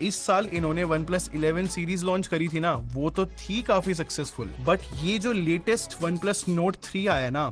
इस साल इन्होंने OnePlus 11 सीरीज लॉन्च करी थी ना, वो तो थी काफी सक्सेसफुल, बट ये जो लेटेस्ट OnePlus Nord 3 आया ना,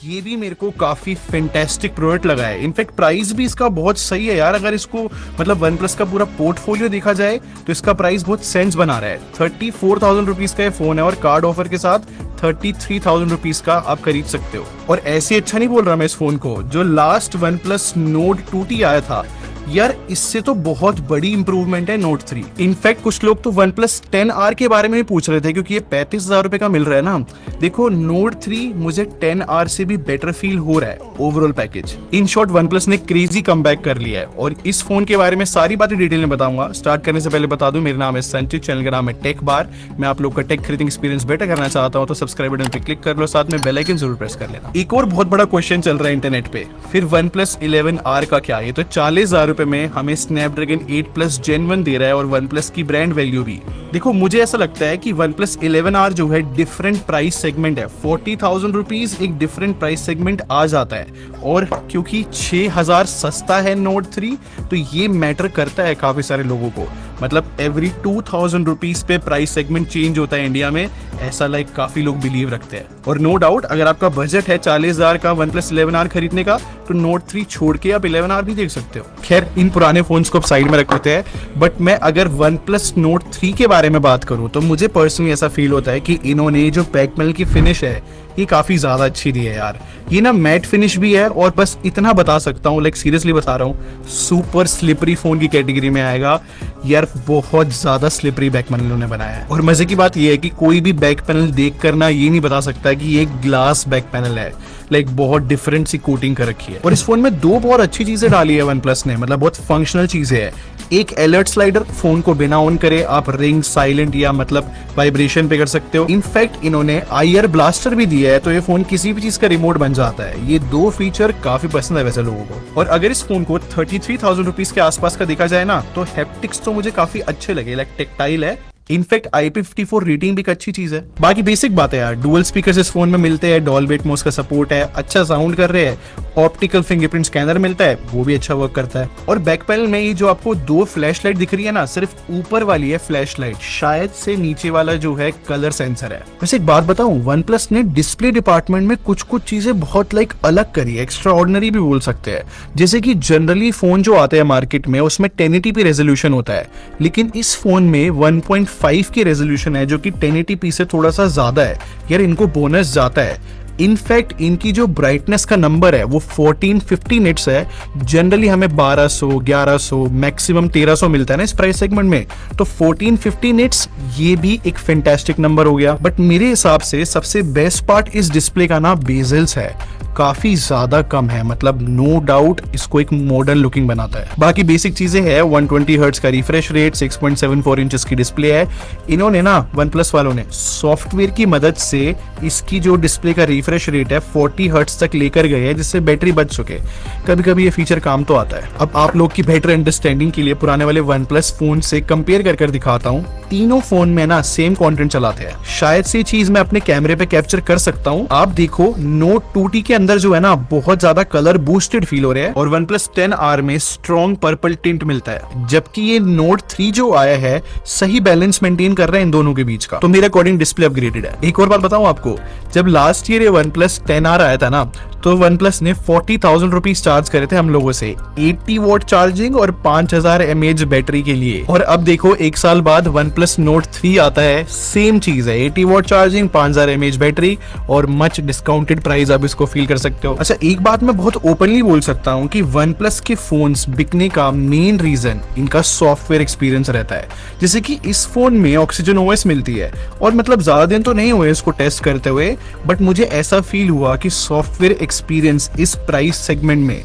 ये भी मेरे को काफी फैंटास्टिक प्रोडक्ट लगा है। इनफैक्ट प्राइस भी इसका बहुत सही है यार। अगर इसको मतलब OnePlus का पूरा पोर्टफोलियो देखा जाए तो इसका प्राइस बहुत सेंस बना रहा है। 34,000 रुपीज का ये फोन है और कार्ड ऑफर के साथ 33,000 रुपीज का आप खरीद सकते हो। और ऐसे अच्छा नहीं बोल रहा मैं इस फोन को, जो लास्ट OnePlus Nord 2T आया था यार, इससे तो बहुत बड़ी इंप्रूवमेंट है Nord 3। इनफैक्ट कुछ लोग तो OnePlus 10R के बारे में भी पूछ रहे थे, क्योंकि ये 35,000 रुपए का मिल रहा है ना। देखो Nord 3 मुझे 10R से भी बेटर फील हो रहा है overall package. In short OnePlus ने क्रेजी कमबैक कर लिया है और इस फोन के बारे में सारी बातें डिटेल में बताऊंगा। स्टार्ट करने से पहले बता दूं, मेरा नाम है संचित, चैनल का नाम है टेक बार। मैं आप लोग का टेक खरीदिंग एक्सपीरियंस बेटर करना चाहता हूं तो सब्सक्राइब बटन पे क्लिक कर लो, साथ में बेल आइकन जरूर प्रेस कर लेना। एक और बहुत बड़ा क्वेश्चन चल रहा है इंटरनेट पे, फिर OnePlus 11R का क्या? ये तो 40,000 रुपए में हमें स्नैपड्रैगन 8 प्लस Gen 1 दे रहा है और OnePlus की ब्रांड वैल्यू भी। देखो मुझे ऐसा लगता है कि OnePlus 11R जो है डिफरेंट प्राइस सेगमेंट है। 40,000 रुपीज एक डिफरेंट प्राइस सेगमेंट आ जाता है, और क्योंकि 6,000 सस्ता है Nord 3 तो ये मैटर करता है काफी सारे लोगों को। मतलब एवरी 2,000 रुपीज पे प्राइस सेगमेंट चेंज होता है इंडिया में, ऐसा लाइक काफी लोग बिलीव रखते हैं। और नो डाउट अगर आपका बजट है 40,000 का OnePlus 11R खरीदने का तो Nord 3 छोड़ के आप 11R भी देख सकते हो। खैर इन पुराने फोन्स को अब साइड में रख देते हैं, बट मैं अगर OnePlus Nord 3 के बारे में बात करूं तो मुझे पर्सनली ऐसा फील होता है कि इन्होंने जो बैक पैनल की फिनिश है ये काफी ज्यादा अच्छी दी है यार। ये ना मैट फिनिश भी है, और बस इतना बता सकता हूँ, लाइक सीरियसली बता रहा हूँ, सुपर स्लिपरी फोन की कैटेगरी में आएगा यार। बहुत ज्यादा स्लिपरी बैक पैनल उन्होंने बनाया है। और मजे की बात ये है कि कोई भी बैक पैनल देख कर ना ये नहीं बता सकता कि ये ग्लास बैक पैनल है। लाइक बहुत डिफरेंट सी कोटिंग कर रखी है। और इस फोन में दो बहुत अच्छी चीजें डाली है OnePlus ने, मतलब बहुत फंक्शनल चीजें है। एक अलर्ट स्लाइडर, फोन को बिना ऑन करे आप रिंग, साइलेंट या मतलब वाइब्रेशन पे कर सकते हो। इनफैक्ट इन्होंने IR ब्लास्टर भी दिया है, तो ये फोन किसी भी चीज का रिमोट बन जाता है। ये दो फीचर काफी पसंद है वैसे लोगों को। और अगर इस फोन को 33,000 रुपीज के आसपास का देखा जाए ना, तो हैप्टिक्स तो मुझे काफी अच्छे लगे, लाइक टेक्टाइल है। इनफैक्ट IP54 रेटिंग भी एक अच्छी चीज है। बाकी बेसिक बात है यार, डुअल स्पीकर्स इस फोन में मिलते हैं, डॉल्बी एटमॉस का सपोर्ट है, अच्छा साउंड कर रहे हैं, ऑप्टिकल फिंगरप्रिंट स्कैनर मिलता है, वो भी अच्छा वर्क करता है। और बैक पैनल में ये जो आपको दो फ्लैश लाइट दिख रही है ना, सिर्फ ऊपर वाली है फ्लैश लाइट, शायद से नीचे वाला जो है कलर सेंसर है। वैसे एक बात बताऊं, OnePlus ने डिस्प्ले डिपार्टमेंट में कुछ कुछ चीजें बहुत लाइक अलग करी है, एक्स्ट्रा ऑर्डिनरी भी बोल सकते हैं। जैसे कि जनरली फोन जो आते हैं मार्केट में उसमें 1080p रेजोल्यूशन होता है, लेकिन इस फोन में 1.5 की रेजोल्यूशन है, जो कि 1080p से थोड़ा सा ज्यादा है यार। इनको बोनस जाता है। इनफैक्ट इनकी जो ब्राइटनेस का नंबर है वो 1450 निट्स है। जनरली हमें 1200, 1100, मैक्सिमम 1300 मिलता है ना इस प्राइस सेगमेंट में, तो 1450 निट्स ये भी एक फैंटास्टिक नंबर हो गया। बट मेरे हिसाब से सबसे बेस्ट पार्ट इस डिस्प्ले का ना बेजल्स है, काफी ज्यादा कम है, मतलब नो डाउट इसको एक मॉडर्न लुकिंग बनाता है। बाकी बेसिक चीजें है, 120 हर्ट्ज का रिफ्रेश रेट, 6.74 इंचेस की डिस्प्ले है। इन्होंने ना OnePlus वालों ने सॉफ्टवेयर की मदद से इसकी जो डिस्प्ले का रिफ्रेश रेट है 40 हर्ट्ज तक लेकर गए हैं, जिससे बैटरी बच चुके। कभी कभी ये फीचर काम तो आता है। अब आप लोग की बेटर अंडरस्टैंडिंग के लिए पुराने वाले OnePlus फोन से कंपेयर कर दिखाता हूँ। तीनों फोन में ना सेम कंटेंट चलाते हैं। शायद से चीज मैं अपने कैमरे पे कैप्चर कर सकता हूँ। आप देखो Note 2T के अंदर जो है ना बहुत ज्यादा कलर बूस्टेड फील हो रहे हैं, और OnePlus 10R में स्ट्रॉन्ग पर्पल टिंट मिलता है, जबकि ये Nord 3 जो आया है सही बैलेंस मेंटेन कर रहा है इन दोनों के बीच का। तो मेरे अकॉर्डिंग डिस्प्ले अपग्रेडेड है। एक और बात बताऊं आपको, जब लास्ट ईयर ये OnePlus 10R आया था ना, तो OnePlus ने 40,000 रुपीज चार्ज करे थे हम लोगों से 80 वॉट चार्जिंग और 5000 mAh बैटरी के लिए। और अब देखो एक साल बाद OnePlus Nord 3 आता है, सेम चीज है, 80 वॉट चार्जिंग, 5000 mAh बैटरी और मच डिस्काउंटेड प्राइस आप इसको फील कर सकते हो। अच्छा एक बात मैं बहुत ओपनली बोल सकता हूँ कि OnePlus के फोन्स बिकने का मेन रीजन इनका सॉफ्टवेयर एक्सपीरियंस रहता है। जैसे कि इस फोन में Oxygen OS मिलती है, और मतलब ज्यादा दिन तो नहीं हुए इसको टेस्ट करते हुए, बट मुझे ऐसा फील हुआ कि सॉफ्टवेयर एक्सपीरियंस इस प्राइस सेगमेंट में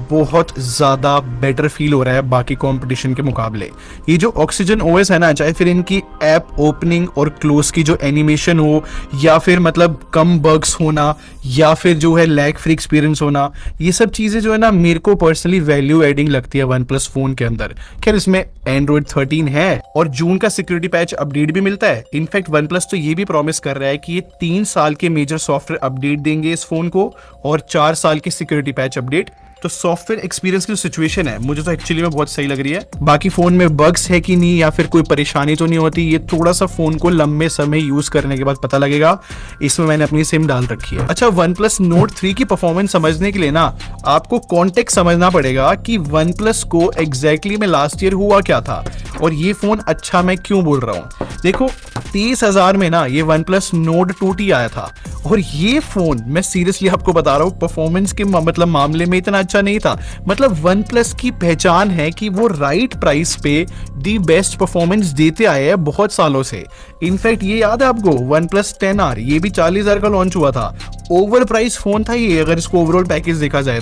बहुत ज्यादा बेटर फील हो रहा है बाकी कंपटीशन के मुकाबले। ये जो Oxygen OS है ना, चाहे फिर इनकी ऐप ओपनिंग और क्लोज की जो एनिमेशन हो, या फिर मतलब कम बग्स होना, या फिर जो है लैग फ्री एक्सपीरियंस होना, ये सब चीजें जो है ना मेरे को पर्सनली वैल्यू एडिंग लगती है OnePlus फोन के अंदर। खैर इसमें Android 13 है और जून का सिक्योरिटी पैच अपडेट भी मिलता है। इनफैक्ट OnePlus तो ये भी प्रॉमिस कर रहा है कि ये 3 साल के मेजर सॉफ्टवेयर अपडेट देंगे इस फोन को, और 4 साल की सिक्योरिटी पैच अपडेट तो सॉफ्टवेयर एक्सपीरियंस की जो सिचुएशन है मुझे तो एक्चुअली में बहुत सही लग रही है। बाकी फोन में बग्स है कि नहीं या फिर कोई परेशानी तो नहीं होती, ये थोड़ा सा फोन को लंबे समय यूज करने के बाद पता लगेगा। इसमें मैंने अपनी सिम डाल रखी है। अच्छा, OnePlus Nord 3 की परफॉर्मेंस समझने के लिए ना आपको कॉन्टेक्स्ट समझना पड़ेगा कि OnePlus को एग्जैक्टली में लास्ट ईयर हुआ क्या था और ये फोन अच्छा मैं क्यों बोल रहा हूँ। देखो 30,000 में ना ये OnePlus Nord 2T आया था और ये फोन मैं सीरियसली आपको बता रहा हूँ परफॉर्मेंस के मतलब मामले में इतना अच्छा नहीं था। मतलब OnePlus की पहचान है कि वो राइट प्राइस पे दी बेस्ट परफॉर्मेंस देते आए हैं बहुत सालों से। इनफैक्ट ये याद है आपको OnePlus 10R, ये भी 40,000 का लॉन्च हुआ था। ओवर प्राइस फोन था ये अगर इसको ओवरऑल पैकेज देखा जाए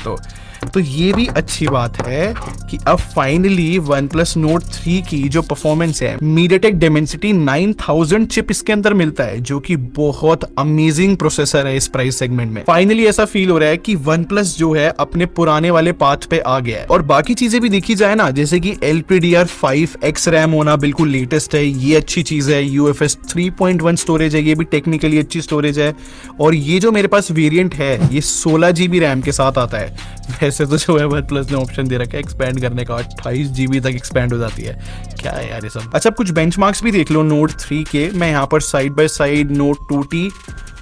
तो ये भी अच्छी बात है कि अब फाइनली OnePlus Nord 3 की जो परफॉर्मेंस है, MediaTek Dimensity 9000 चिप इसके अंदर मिलता है जो कि बहुत अमेजिंग प्रोसेसर है इस प्राइस सेगमेंट में। फाइनली ऐसा फील हो रहा है कि OnePlus जो है अपने पुराने वाले पाथ पे आ गया है। और बाकी चीजें भी देखी जाए ना, जैसे कि LPDDR5 X RAM होना बिल्कुल लेटेस्ट है, ये अच्छी चीज है। UFS 3.1 स्टोरेज है, ये भी टेक्निकली अच्छी स्टोरेज है। और ये जो मेरे पास वेरिएंट है ये 16 GB रैम के साथ आता है। वैसे तो जो है OnePlus ने ऑप्शन दे रखा है एक्सपैंड करने का, 28 GB तक एक्सपैंड हो जाती है। क्या है यार ये सब। अच्छा, कुछ बेंचमार्क्स भी देख लो Nord 3 के। मैं यहाँ पर side by side Nord 2T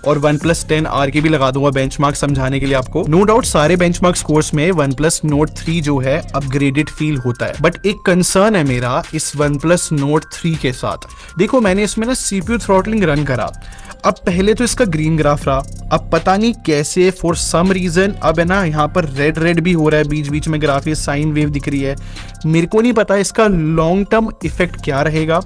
और OnePlus 10R के भी लगा दूंगा बेंचमार्क समझाने के लिए आपको। नो डाउट सारे बेंचमार्क स्कोर्स में OnePlus Nord 3 जो है अपग्रेडेड फील होता है, बट एक कंसर्न है मेरा इस OnePlus Nord 3 के साथ। देखो मैंने इसमें ना CPU थ्रॉटलिंग रन करा। अब पहले तो इसका ग्रीन ग्राफ रहा, अब पता नहीं कैसे फॉर सम रीजन अब है ना यहाँ पर रेड रेड भी हो रहा है, बीच बीच में ग्राफ ये साइन वेव दिख रही है। मेरे को नहीं पता इसका लॉन्ग टर्म इफेक्ट क्या रहेगा,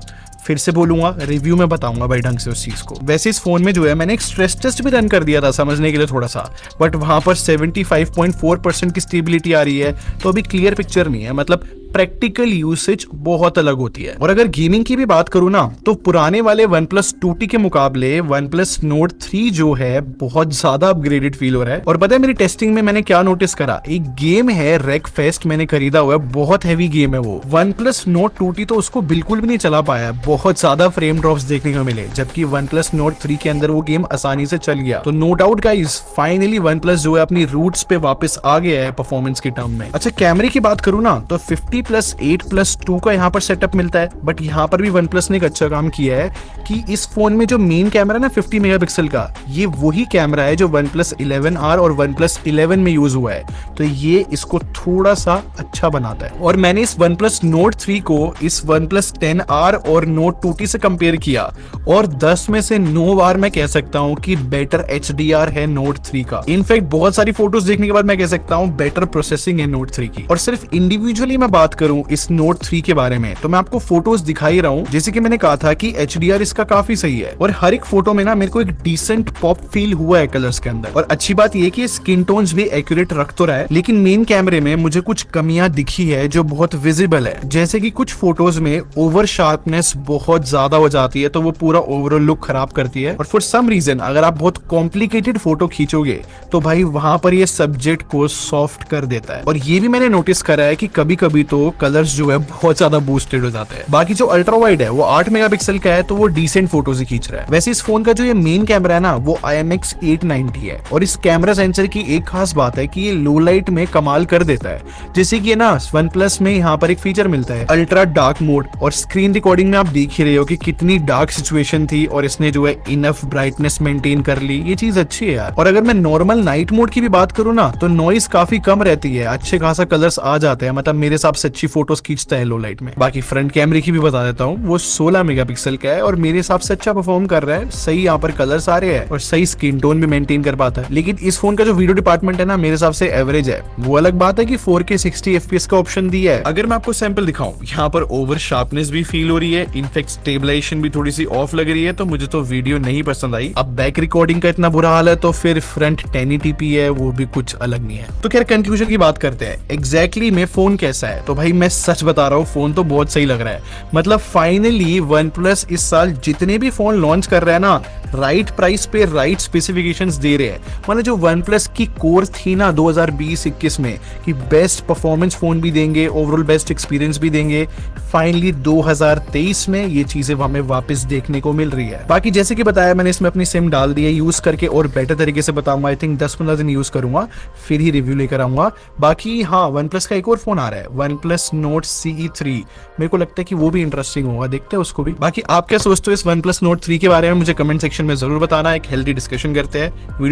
फिर से बोलूंगा रिव्यू में बताऊंगा भाई ढंग से उस चीज को। वैसे इस फोन में जो है मैंने एक स्ट्रेस टेस्ट भी रन कर दिया था समझने के लिए थोड़ा सा, बट वहां पर 75.4% की स्टेबिलिटी आ रही है, तो अभी क्लियर पिक्चर नहीं है। मतलब प्रैक्टिकल यूसेज बहुत अलग होती है। और अगर गेमिंग की भी बात करूं ना तो पुराने वाले OnePlus 2T के मुकाबले OnePlus Nord 3 जो है बहुत ज्यादा अपग्रेडेड फील हो रहा है। और पता है मेरी टेस्टिंग में मैंने क्या नोटिस करा, एक गेम है रेकफेस्ट मैंने खरीदा हुआ है, बहुत हैवी गेम है वो। OnePlus Nord 2T तो उसको बिल्कुल भी नहीं चला पाया, बहुत ज्यादा फ्रेम ड्रॉप्स देखने को मिले, जबकि OnePlus Nord 3 के अंदर वो गेम आसानी से चल गया। तो no doubt guys finally OnePlus जो है अपनी रूट्स पे वापस आ गया है परफॉर्मेंस के टर्म में। अच्छा, कैमरे की बात करूं ना तो 50+8+2 का यहाँ पर सेटअप मिलता है, बट यहाँ पर भी OnePlus ने एक अच्छा काम किया है कि इस फोन में जो मेन कैमरा ना 50 मेगापिक्सल का, ये वही कैमरा है जो OnePlus 11R और OnePlus 11 में यूज हुआ है, तो ये इसको थोड़ा सा अच्छा बनाता है। और मैंने इस OnePlus Nord 3 को इस OnePlus 10R और Nord 2T से कंपेयर किया और 10 में से 9 बार मैं कह सकता हूँ कि बेटर HDR है Nord 3 का। इनफैक्ट बहुत सारी फोटोज देखने के बाद मैं कह सकता हूँ बेटर प्रोसेसिंग है Nord 3 की। और सिर्फ इंडिविजुअली मैं बात करूं इस Nord 3 के बारे में तो मैं आपको फोटोज दिखा ही रहा हूं। जैसे कि मैंने कहा था कि HDR इसका काफी सही है और हर एक फोटो में ना मेरे को एक डिसेंट पॉप फील हुआ है कलर्स के अंदर। और अच्छी बात ये कि स्किन टोन्स भी एक्यूरेट रख तो रहा है, लेकिन मेन कैमरे में मुझे कुछ कमियां दिखी है जो बहुत विजिबल है। जैसे कि कुछ फोटोज में ओवर शार्पनेस बहुत ज्यादा हो जाती है, तो वो पूरा ओवरऑल लुक खराब करती है। और फॉर सम रीजन अगर आप बहुत कॉम्प्लिकेटेड फोटो खींचोगे तो भाई वहां पर ये सब्जेक्ट को सॉफ्ट कर देता है। और ये भी मैंने नोटिस करा है कि कभी कभी तो कलर्स जो है बहुत ज्यादा बूस्टेड हो जाते हैं। बाकी जो अल्ट्रा वाइड है वो 8 मेगापिक्सल का है, तो वो डिसेंट फोटोज ही खींच रहा है। वैसे इस फोन का जो ये मेन कैमरा है ना वो IMX 890 है और इस कैमरा सेंसर की एक खास बात है कि ये लो लाइट में कमाल कर देता है। जैसे कि ना OnePlus में यहाँ पर एक फीचर मिलता है अल्ट्रा डार्क मोड, और स्क्रीन रिकॉर्डिंग में आप देख ही रहे हो कि कितनी डार्क सिचुएशन थी और इसने जो है इनफ ब्राइटनेस मेंटेन कर ली। ये चीज अच्छी है यार। और अगर मैं नॉर्मल नाइट मोड की भी बात करूँ ना तो नॉइस काफी कम रहती है, अच्छे खासा कलर्स आ जाते हैं, मतलब मेरे हिसाब से अच्छी फोटोज खींचता है लो लाइट में। बाकी फ्रंट कैमरे की भी बता देता हूँ, वो 16 मेगापिक्सल का है और मेरे हिसाब से अच्छा परफॉर्म कर रहा है। सही यहाँ पर कलर्स आ रहे हैं और सही स्किन टोन भी मेंटेन कर पाता है। लेकिन इस फोन का जो वीडियो डिपार्टमेंट है ना मेरे हिसाब से एवरेज है। वो अलग बात है कि 4K 60 FPS का ऑप्शन दिया है। अगर मैं आपको सैंपल दिखाऊं, यहाँ पर ओवर शार्पनेस भी फील हो रही है, इनफैक्ट स्टेबलाइजेशन भी थोड़ी सी ऑफ लग रही है, तो मुझे तो वीडियो नहीं पसंद आई। अब बैक रिकॉर्डिंग का इतना बुरा हाल है तो फिर फ्रंट 1080p है, वो भी कुछ अलग नहीं है। तो खैर कंक्लूजन की बात करते हैं, एग्जैक्टली में फोन कैसा है। तो भाई मैं सच बता रहा हूँ, फोन तो बहुत सही लग रहा है। मतलब फाइनली OnePlus इस साल जितने भी फोन लॉन्च कर रहा है ना राइट प्राइस पे राइट स्पेसिफिकेशंस दे रहे हैं। मतलब जो वन प्लस की कोर थी ना 2020-21 में कि बेस्ट परफॉर्मेंस फोन भी देंगे, ओवरऑल बेस्ट एक्सपीरियंस भी देंगे, फाइनली 2023 में ये चीजें हमें वापस देखने को मिल रही है। बाकी जैसे कि बताया मैंने इसमें अपनी सिम डाल दी है, यूज करके और बेटर तरीके से बताऊंगा। आई थिंक 10-15 दिन यूज करूंगा फिर ही रिव्यू लेकर आऊंगा। बाकी हाँ, वन प्लस का एक और फोन आ रहा है, वन प्लस नोट CE3। मेरे को लगता है कि वो भी इंटरेस्टिंग होगा, देखते हैं उसको भी। बाकी आप क्या सोचते हो इस वन प्लस नोट 3 के बारे में, मुझे कमेंट सेक्शन में जरूर बताना। एक हेल्दी डिस्कशन करते हैं। वीडियो